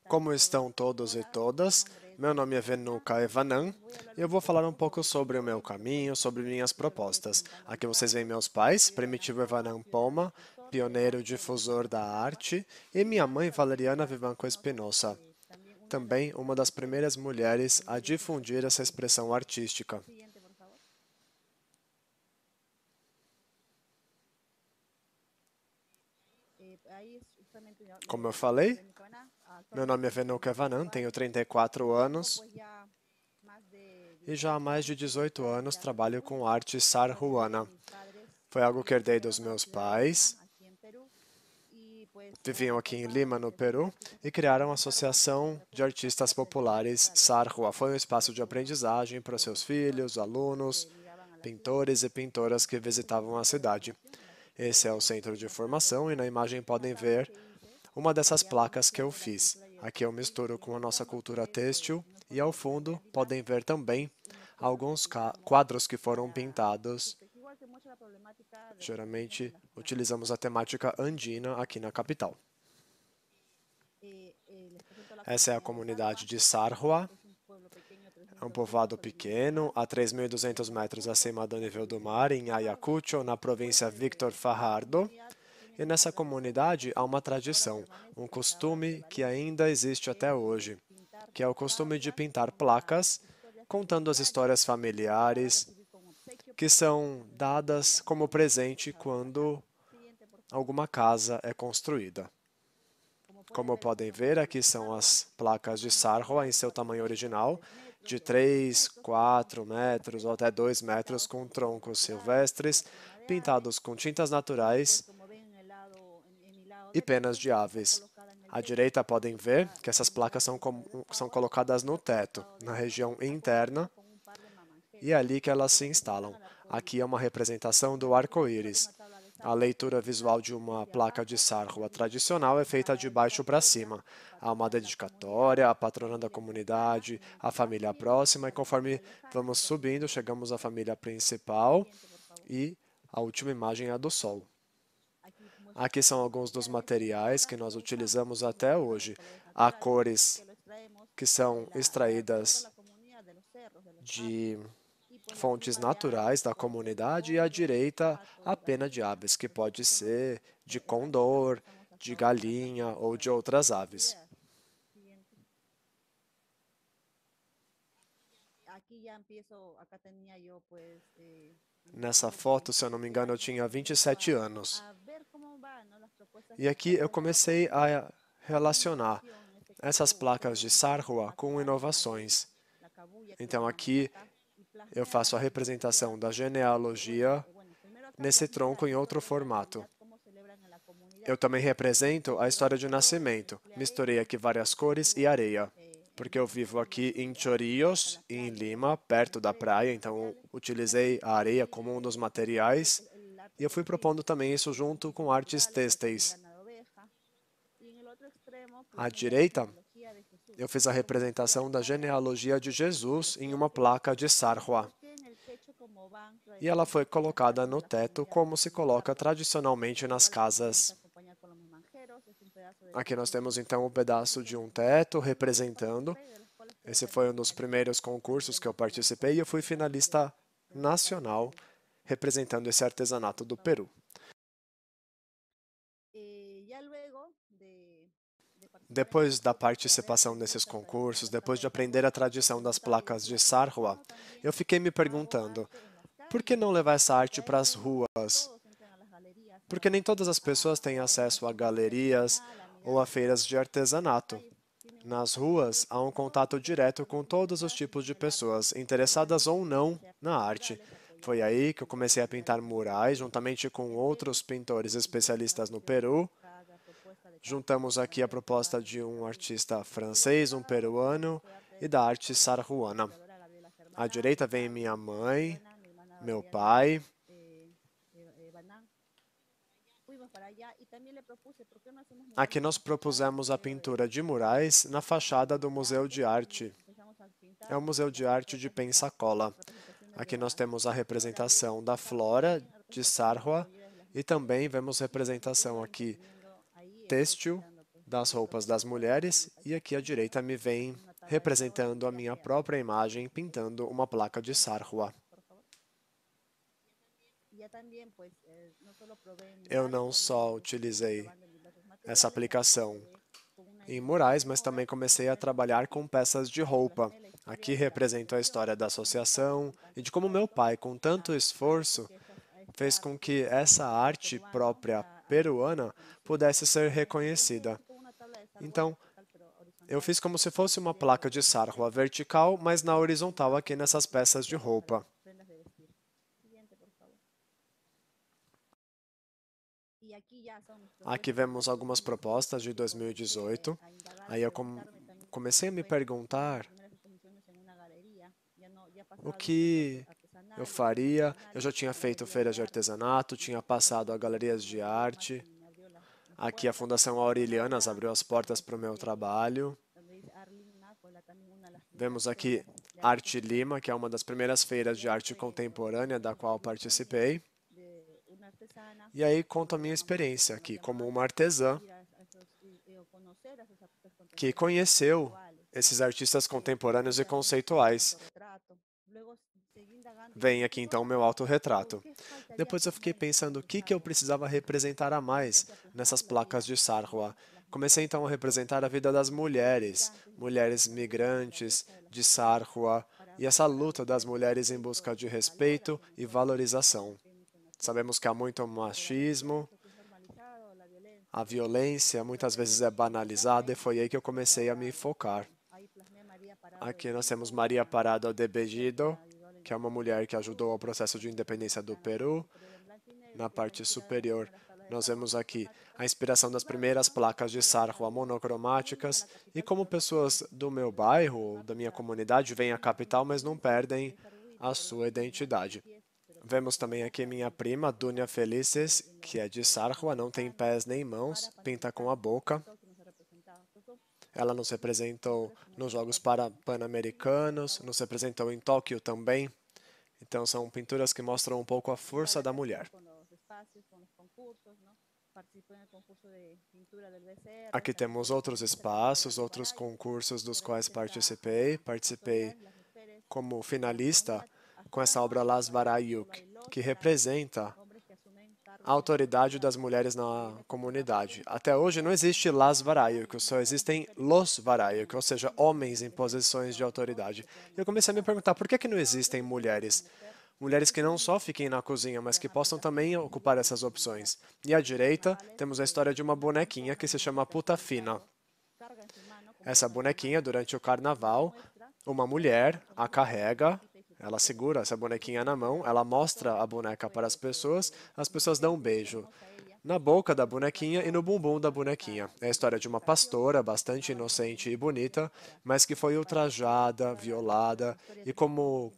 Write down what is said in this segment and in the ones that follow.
Como estão todos e todas? Meu nome é Venuka Evanan e eu vou falar um pouco sobre o meu caminho, sobre minhas propostas. Aqui vocês veem meus pais, Primitivo Evanan Poma, pioneiro difusor da arte, e minha mãe, Valeriana Vivanco Espinosa, também uma das primeiras mulheres a difundir essa expressão artística. Como eu falei, meu nome é Venuka Evanan, tenho 34 anos e já há mais de 18 anos trabalho com arte sarruana. Foi algo que herdei dos meus pais. Viviam aqui em Lima, no Peru, e criaram a Associação de Artistas Populares Sarrua. Foi um espaço de aprendizagem para seus filhos, alunos, pintores e pintoras que visitavam a cidade. Esse é o centro de formação e na imagem podem ver uma dessas placas que eu fiz. Aqui eu misturo com a nossa cultura têxtil e ao fundo podem ver também alguns quadros que foram pintados. Geralmente utilizamos a temática andina aqui na capital. Essa é a comunidade de Sarrua. É um povoado pequeno, a 3.200 metros acima do nível do mar, em Ayacucho, na província Víctor Fajardo. E nessa comunidade há uma tradição, um costume que ainda existe até hoje, que é o costume de pintar placas contando as histórias familiares que são dadas como presente quando alguma casa é construída. Como podem ver, aqui são as placas de Sarrua em seu tamanho original, de 3, 4 metros ou até 2 metros, com troncos silvestres, pintados com tintas naturais e penas de aves. À direita podem ver que essas placas são colocadas no teto, na região interna, e é ali que elas se instalam. Aqui é uma representação do arco-íris. A leitura visual de uma placa de Sarrua tradicional é feita de baixo para cima. Há uma dedicatória, a patrona da comunidade, a família próxima, e conforme vamos subindo, chegamos à família principal e a última imagem é a do sol. Aqui são alguns dos materiais que nós utilizamos até hoje. Há cores que são extraídas de fontes naturais da comunidade e à direita a pena de aves, que pode ser de condor, de galinha ou de outras aves. Nessa foto, se eu não me engano, eu tinha 27 anos. E aqui eu comecei a relacionar essas placas de Sarrua com inovações. Então aqui eu faço a representação da genealogia nesse tronco em outro formato. Eu também represento a história de nascimento. Misturei aqui várias cores e areia, porque eu vivo aqui em Chorillos, em Lima, perto da praia, então utilizei a areia como um dos materiais e eu fui propondo também isso junto com artes têxteis. À direita, eu fiz a representação da genealogia de Jesus em uma placa de Sarrua. E ela foi colocada no teto como se coloca tradicionalmente nas casas. Aqui nós temos então um pedaço de um teto representando. Esse foi um dos primeiros concursos que eu participei e eu fui finalista nacional representando esse artesanato do Peru. Depois da participação nesses concursos, depois de aprender a tradição das placas de Sarrua, eu fiquei me perguntando, por que não levar essa arte para as ruas? Porque nem todas as pessoas têm acesso a galerias ou a feiras de artesanato. Nas ruas, há um contato direto com todos os tipos de pessoas, interessadas ou não na arte. Foi aí que eu comecei a pintar murais, juntamente com outros pintores especialistas no Peru. Juntamos aqui a proposta de um artista francês, um peruano e da arte sarruana. À direita vem minha mãe, meu pai. Aqui nós propusemos a pintura de murais na fachada do Museu de Arte. É o Museu de Arte de Pensacola. Aqui nós temos a representação da flora de Sarrua E também vemos representação aqui têxtil das roupas das mulheres, e aqui à direita me vem representando a minha própria imagem pintando uma placa de Sarhua. Eu não só utilizei essa aplicação em murais, mas também comecei a trabalhar com peças de roupa. Aqui represento a história da associação e de como meu pai, com tanto esforço, fez com que essa arte própria peruana pudesse ser reconhecida. Então, eu fiz como se fosse uma placa de Sarhua vertical, mas na horizontal aqui nessas peças de roupa. Aqui vemos algumas propostas de 2018. Aí eu comecei a me perguntar o que eu faria. Eu já tinha feito feiras de artesanato, tinha passado a galerias de arte. Aqui a Fundação Aurelianas abriu as portas para o meu trabalho. Vemos aqui Arte Lima, que é uma das primeiras feiras de arte contemporânea da qual participei. E aí conto a minha experiência aqui como uma artesã que conheceu esses artistas contemporâneos e conceituais. Vem aqui então o meu autorretrato. Depois eu fiquei pensando o que eu precisava representar a mais nessas placas de Sarhua. Comecei então a representar a vida das mulheres, mulheres migrantes de Sarhua, e essa luta das mulheres em busca de respeito e valorização. Sabemos que há muito machismo, a violência muitas vezes é banalizada e foi aí que eu comecei a me focar. Aqui nós temos Maria Parada de Bellido, que é uma mulher que ajudou ao processo de independência do Peru. Na parte superior, nós vemos aqui a inspiração das primeiras placas de Sarhua monocromáticas e como pessoas do meu bairro, da minha comunidade, vêm à capital, mas não perdem a sua identidade. Vemos também aqui minha prima, Dunia Felices, que é de Sarhua, não tem pés nem mãos, pinta com a boca. Ela nos representou nos Jogos Pan-Americanos, nos representou em Tóquio também. Então, são pinturas que mostram um pouco a força da mulher. Aqui temos outros espaços, outros concursos dos quais participei. Participei como finalista com essa obra Las Varayuk, que representa a autoridade das mulheres na comunidade. Até hoje não existe Las Varayuk, só existem Los Varayuk, ou seja, homens em posições de autoridade. E eu comecei a me perguntar por que não existem mulheres? Mulheres que não só fiquem na cozinha, mas que possam também ocupar essas opções. E à direita, temos a história de uma bonequinha que se chama Puta Fina. Essa bonequinha, durante o carnaval, uma mulher a carrega, ela segura essa bonequinha na mão, ela mostra a boneca para as pessoas dão um beijo na boca da bonequinha e no bumbum da bonequinha. É a história de uma pastora bastante inocente e bonita, mas que foi ultrajada, violada, e como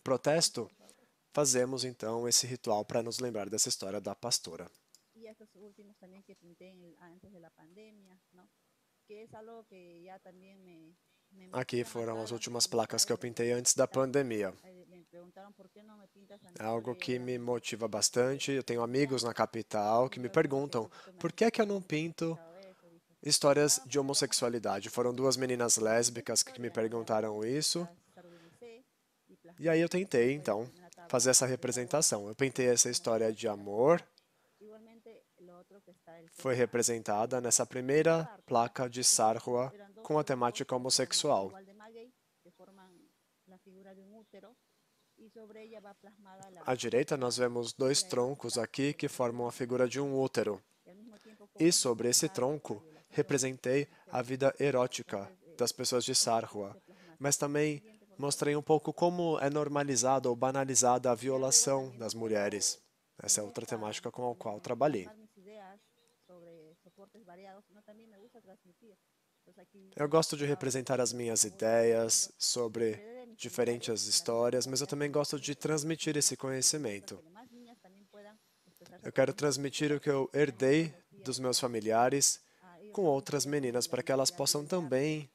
protesto, fazemos então esse ritual para nos lembrar dessa história da pastora. Aqui foram as últimas placas que eu pintei antes da pandemia. É algo que me motiva bastante. Eu tenho amigos na capital que me perguntam por que é que eu não pinto histórias de homossexualidade. Foram duas meninas lésbicas que me perguntaram isso. E aí eu tentei, então, fazer essa representação. Eu pintei essa história de amor. Foi representada nessa primeira placa de Sarhua com a temática homossexual. À direita, nós vemos dois troncos aqui que formam a figura de um útero. E sobre esse tronco, representei a vida erótica das pessoas de Sarhua, mas também mostrei um pouco como é normalizada ou banalizada a violação das mulheres. Essa é outra temática com a qual trabalhei. Eu gosto de representar as minhas ideias sobre diferentes histórias, mas eu também gosto de transmitir esse conhecimento. Eu quero transmitir o que eu herdei dos meus familiares com outras meninas, para que elas possam também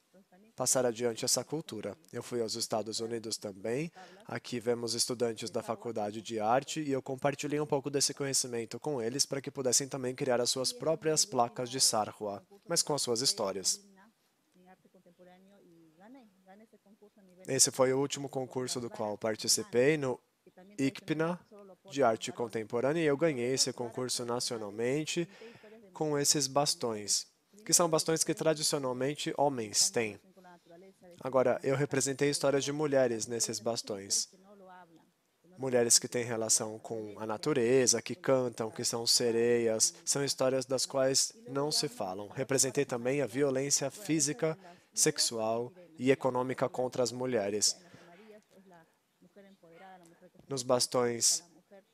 passar adiante essa cultura. Eu fui aos Estados Unidos também. Aqui vemos estudantes da Faculdade de Arte e eu compartilhei um pouco desse conhecimento com eles para que pudessem também criar as suas próprias placas de sarhua, mas com as suas histórias. Esse foi o último concurso do qual participei no ICPNA de Arte Contemporânea e eu ganhei esse concurso nacionalmente com esses bastões, que são bastões que tradicionalmente homens têm. Agora, eu representei histórias de mulheres nesses bastões. Mulheres que têm relação com a natureza, que cantam, que são sereias, são histórias das quais não se falam. Representei também a violência física, sexual e econômica contra as mulheres. Nos bastões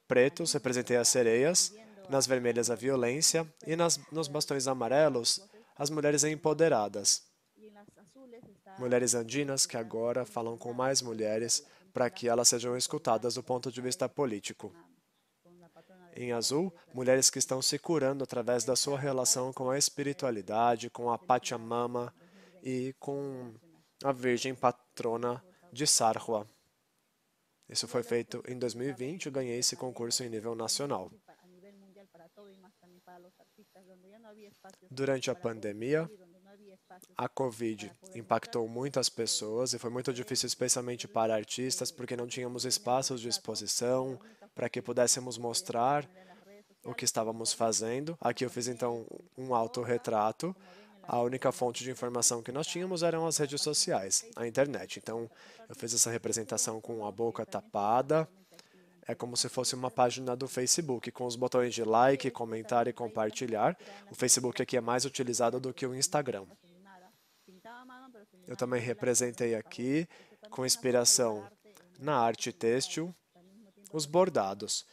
pretos, representei as sereias, nas vermelhas, a violência, e nos bastões amarelos, as mulheres empoderadas. Mulheres andinas que agora falam com mais mulheres para que elas sejam escutadas do ponto de vista político. Em azul, mulheres que estão se curando através da sua relação com a espiritualidade, com a Pachamama e com a Virgem Patrona de Sarhua. Isso foi feito em 2020, eu ganhei esse concurso em nível nacional. Durante a pandemia, a Covid impactou muitas pessoas e foi muito difícil, especialmente para artistas, porque não tínhamos espaços de exposição para que pudéssemos mostrar o que estávamos fazendo. Aqui eu fiz então um autorretrato. A única fonte de informação que nós tínhamos eram as redes sociais, a internet. Então, eu fiz essa representação com a boca tapada. É como se fosse uma página do Facebook, com os botões de like, comentar e compartilhar. O Facebook aqui é mais utilizado do que o Instagram. Eu também representei aqui, com inspiração na arte têxtil, os bordados.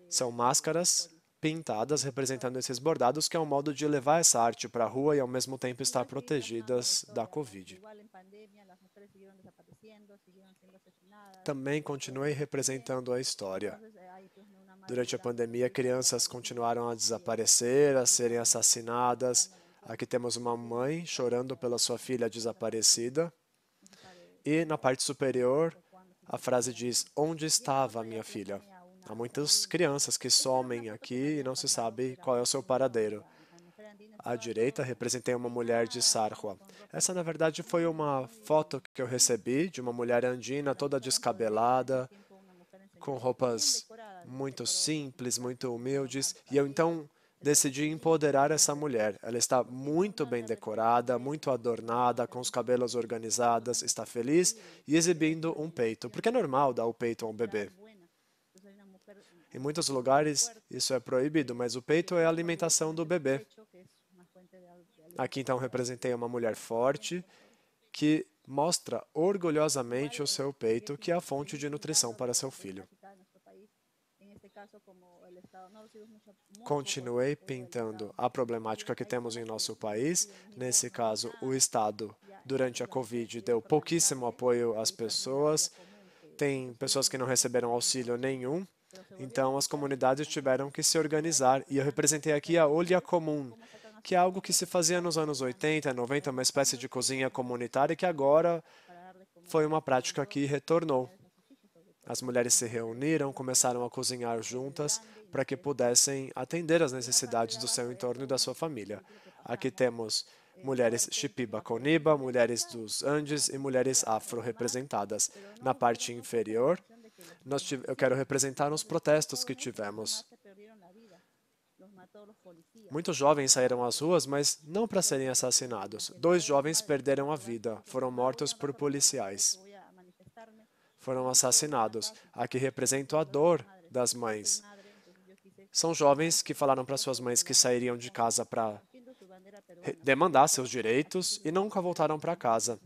São máscaras pintadas representando esses bordados, que é um modo de levar essa arte para a rua e ao mesmo tempo estar protegidas da Covid. Também continuei representando a história. Durante a pandemia, crianças continuaram a desaparecer, a serem assassinadas. Aqui temos uma mãe chorando pela sua filha desaparecida. E na parte superior, a frase diz: "Onde estava a minha filha?" Há muitas crianças que somem aqui e não se sabe qual é o seu paradeiro. À direita, representei uma mulher de Sarhua. Essa, na verdade, foi uma foto que eu recebi de uma mulher andina, toda descabelada, com roupas muito simples, muito humildes. E eu, então, decidi empoderar essa mulher. Ela está muito bem decorada, muito adornada, com os cabelos organizados, está feliz e exibindo um peito, porque é normal dar o peito a um bebê. Em muitos lugares isso é proibido, mas o peito é a alimentação do bebê. Aqui então representei uma mulher forte que mostra orgulhosamente o seu peito, que é a fonte de nutrição para seu filho. Continuei pintando a problemática que temos em nosso país. Nesse caso, o Estado, durante a Covid, deu pouquíssimo apoio às pessoas. Tem pessoas que não receberam auxílio nenhum. Então, as comunidades tiveram que se organizar. E eu representei aqui a olha comum, que é algo que se fazia nos anos 80, 90, uma espécie de cozinha comunitária que agora foi uma prática que retornou. As mulheres se reuniram, começaram a cozinhar juntas para que pudessem atender às necessidades do seu entorno e da sua família. Aqui temos mulheres Shipiba Coniba, mulheres dos Andes e mulheres afro-representadas. Na parte inferior, eu quero representar os protestos que tivemos. Muitos jovens saíram às ruas, mas não para serem assassinados. 2 jovens perderam a vida, foram mortos por policiais. Foram assassinados. Aqui represento a dor das mães. São jovens que falaram para suas mães que sairiam de casa para demandar seus direitos e nunca voltaram para casa.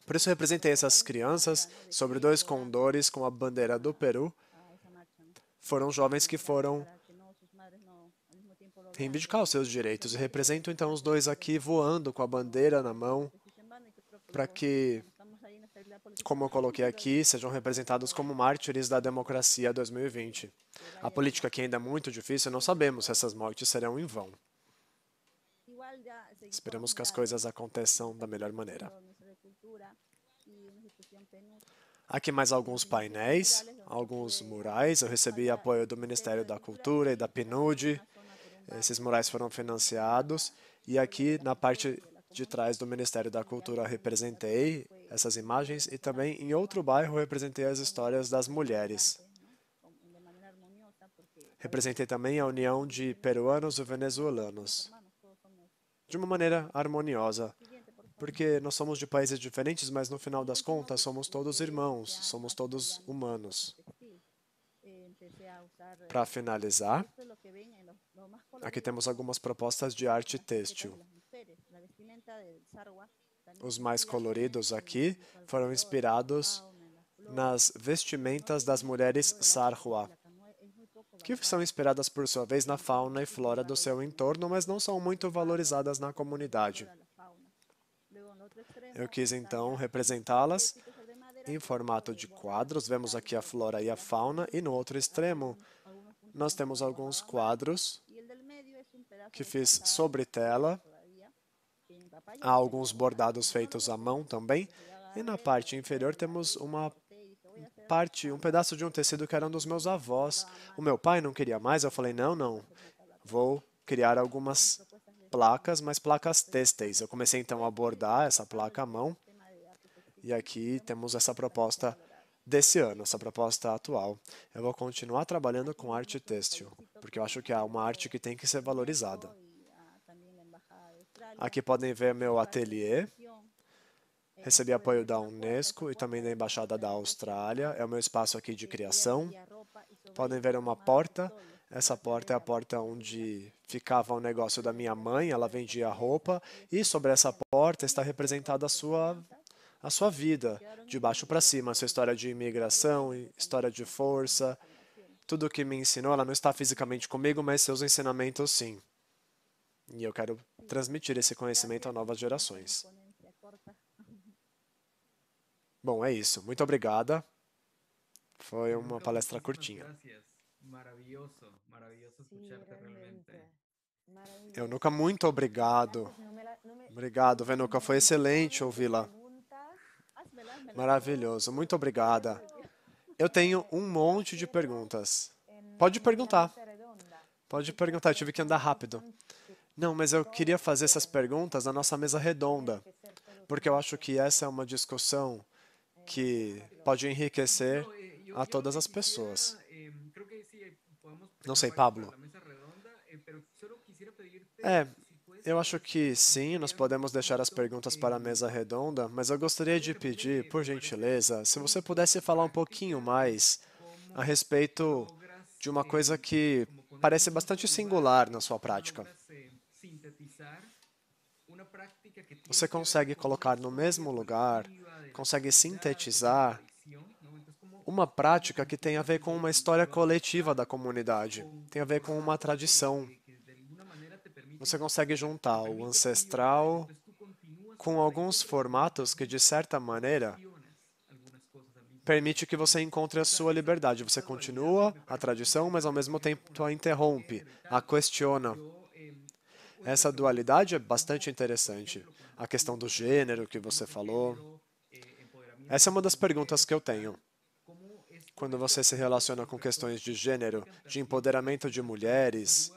Por isso representei essas crianças sobre 2 condores com a bandeira do Peru. Foram jovens que foram reivindicar os seus direitos. E represento então os 2 aqui voando com a bandeira na mão para que, como eu coloquei aqui, sejam representados como mártires da democracia 2020. A política aqui ainda é muito difícil, não sabemos se essas mortes serão em vão. Esperamos que as coisas aconteçam da melhor maneira. Aqui mais alguns painéis, alguns murais. Eu recebi apoio do Ministério da Cultura e da PNUD. Esses murais foram financiados. E aqui na parte de trás do Ministério da Cultura representei essas imagens e também em outro bairro representei as histórias das mulheres. Representei também a união de peruanos e venezuelanos, de uma maneira harmoniosa, porque nós somos de países diferentes, mas no final das contas somos todos irmãos, somos todos humanos. Para finalizar, aqui temos algumas propostas de arte têxtil. Os mais coloridos aqui foram inspirados nas vestimentas das mulheres Sarhua, que são inspiradas, por sua vez, na fauna e flora do seu entorno, mas não são muito valorizadas na comunidade. Eu quis, então, representá-las em formato de quadros. Vemos aqui a flora e a fauna, e no outro extremo, nós temos alguns quadros que fiz sobre tela. Há alguns bordados feitos à mão também. E na parte inferior temos um pedaço de um tecido que era um dos meus avós. O meu pai não queria mais, eu falei, não, vou criar algumas placas, mas placas têxteis. Eu comecei então a bordar essa placa à mão. E aqui temos essa proposta desse ano, essa proposta atual. Eu vou continuar trabalhando com arte têxtil, porque eu acho que é uma arte que tem que ser valorizada. Aqui podem ver meu ateliê. Recebi apoio da Unesco e também da Embaixada da Austrália. É o meu espaço aqui de criação. Podem ver uma porta. Essa porta é a porta onde ficava o negócio da minha mãe. Ela vendia roupa. E sobre essa porta está representada a sua vida, de baixo para cima. A sua história de imigração, história de força. Tudo o que me ensinou, ela não está fisicamente comigo, mas seus ensinamentos sim. E eu quero transmitir esse conhecimento a novas gerações. Bom, é isso. Muito obrigada. Foi uma palestra curtinha. Eunuca, muito obrigado. Obrigado, Venuca. Foi excelente ouvi-la. Maravilhoso. Muito obrigada. Eu tenho um monte de perguntas. Pode perguntar. Pode perguntar. Eu tive que andar rápido. Não, mas eu queria fazer essas perguntas na nossa mesa redonda, porque eu acho que essa é uma discussão que pode enriquecer a todas as pessoas. Não sei, Pablo. Eu acho que sim, nós podemos deixar as perguntas para a mesa redonda, mas eu gostaria de pedir, por gentileza, se você pudesse falar um pouquinho mais a respeito de uma coisa que parece bastante singular na sua prática. Você consegue colocar no mesmo lugar, consegue sintetizar uma prática que tem a ver com uma história coletiva da comunidade, tem a ver com uma tradição. Você consegue juntar o ancestral com alguns formatos que, de certa maneira, permite que você encontre a sua liberdade. Você continua a tradição, mas ao mesmo tempo a interrompe, a questiona. Essa dualidade é bastante interessante. A questão do gênero que você falou. Essa é uma das perguntas que eu tenho. Quando você se relaciona com questões de gênero, de empoderamento de mulheres,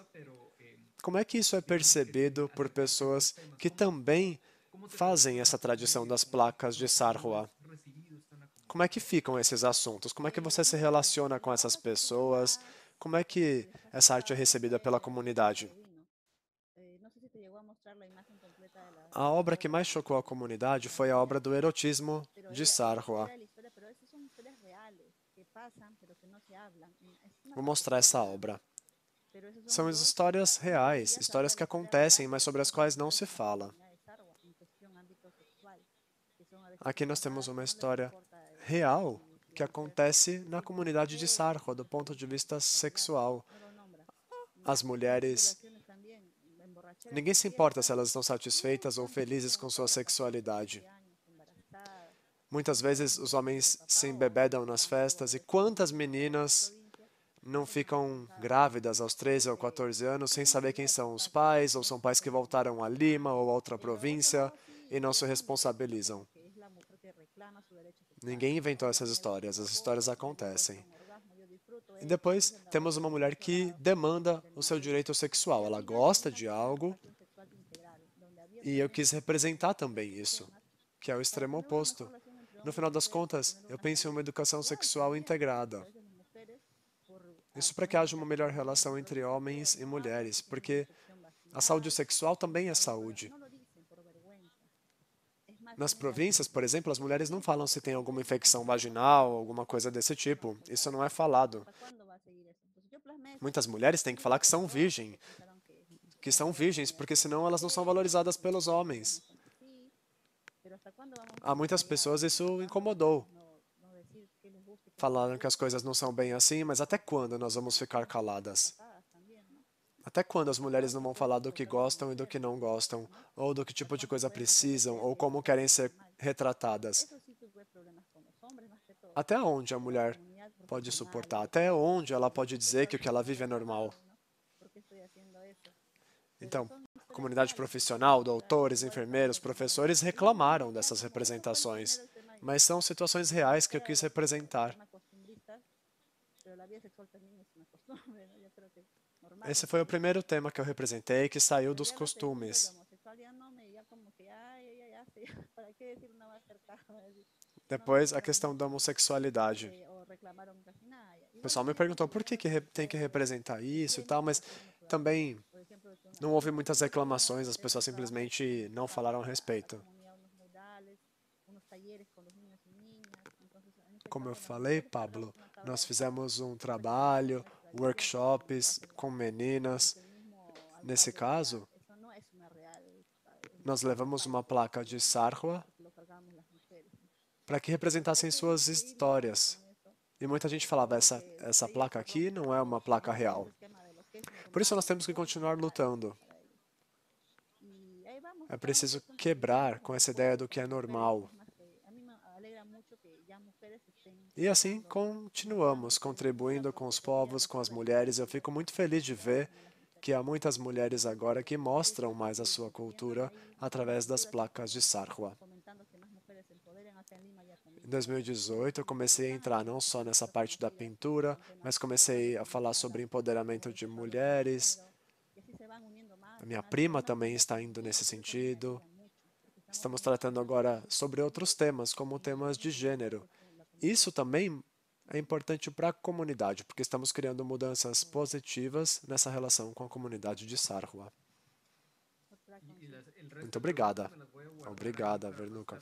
como é que isso é percebido por pessoas que também fazem essa tradição das placas de Sarhua? Como é que ficam esses assuntos? Como é que você se relaciona com essas pessoas? Como é que essa arte é recebida pela comunidade? A obra que mais chocou a comunidade foi a obra do erotismo de Sarhua. Vou mostrar essa obra. São histórias reais, histórias que acontecem, mas sobre as quais não se fala. Aqui nós temos uma história real que acontece na comunidade de Sarhua, do ponto de vista sexual. As mulheres... Ninguém se importa se elas estão satisfeitas ou felizes com sua sexualidade. Muitas vezes os homens se embebedam nas festas e quantas meninas não ficam grávidas aos 13 ou 14 anos sem saber quem são os pais, ou são pais que voltaram a Lima ou a outra província e não se responsabilizam. Ninguém inventou essas histórias, as histórias acontecem. E depois temos uma mulher que demanda o seu direito sexual. Ela gosta de algo e eu quis representar também isso, que é o extremo oposto. No final das contas, eu penso em uma educação sexual integrada. Isso para que haja uma melhor relação entre homens e mulheres, porque a saúde sexual também é saúde. Nas províncias, por exemplo, as mulheres não falam se tem alguma infecção vaginal, alguma coisa desse tipo. Isso não é falado. Muitas mulheres têm que falar que são virgens, porque senão elas não são valorizadas pelos homens. Há muitas pessoas isso incomodou. Falaram que as coisas não são bem assim, mas até quando nós vamos ficar caladas? Até quando as mulheres não vão falar do que gostam e do que não gostam, ou do que tipo de coisa precisam, ou como querem ser retratadas? Até onde a mulher pode suportar? Até onde ela pode dizer que o que ela vive é normal? Então, a comunidade profissional, doutores, enfermeiros, professores reclamaram dessas representações, mas são situações reais que eu quis representar. Esse foi o primeiro tema que eu representei, que saiu dos costumes. Depois, a questão da homossexualidade. O pessoal me perguntou por que tem que representar isso e tal, mas também não houve muitas reclamações, as pessoas simplesmente não falaram a respeito. Como eu falei, Pablo, nós fizemos um trabalho, workshops com meninas. Nesse caso, nós levamos uma placa de Sarhua para que representassem suas histórias. E muita gente falava, essa placa aqui não é uma placa real. Por isso nós temos que continuar lutando. É preciso quebrar com essa ideia do que é normal. E assim continuamos contribuindo com os povos, com as mulheres. Eu fico muito feliz de ver que há muitas mulheres agora que mostram mais a sua cultura através das placas de Sarhua. Em 2018, eu comecei a entrar não só nessa parte da pintura, mas comecei a falar sobre empoderamento de mulheres. A minha prima também está indo nesse sentido. Estamos tratando agora sobre outros temas, como temas de gênero. Isso também é importante para a comunidade, porque estamos criando mudanças positivas nessa relação com a comunidade de Sarhua. Muito obrigada. Obrigada, Vernuca.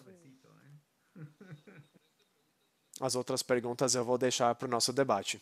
As outras perguntas eu vou deixar para o nosso debate.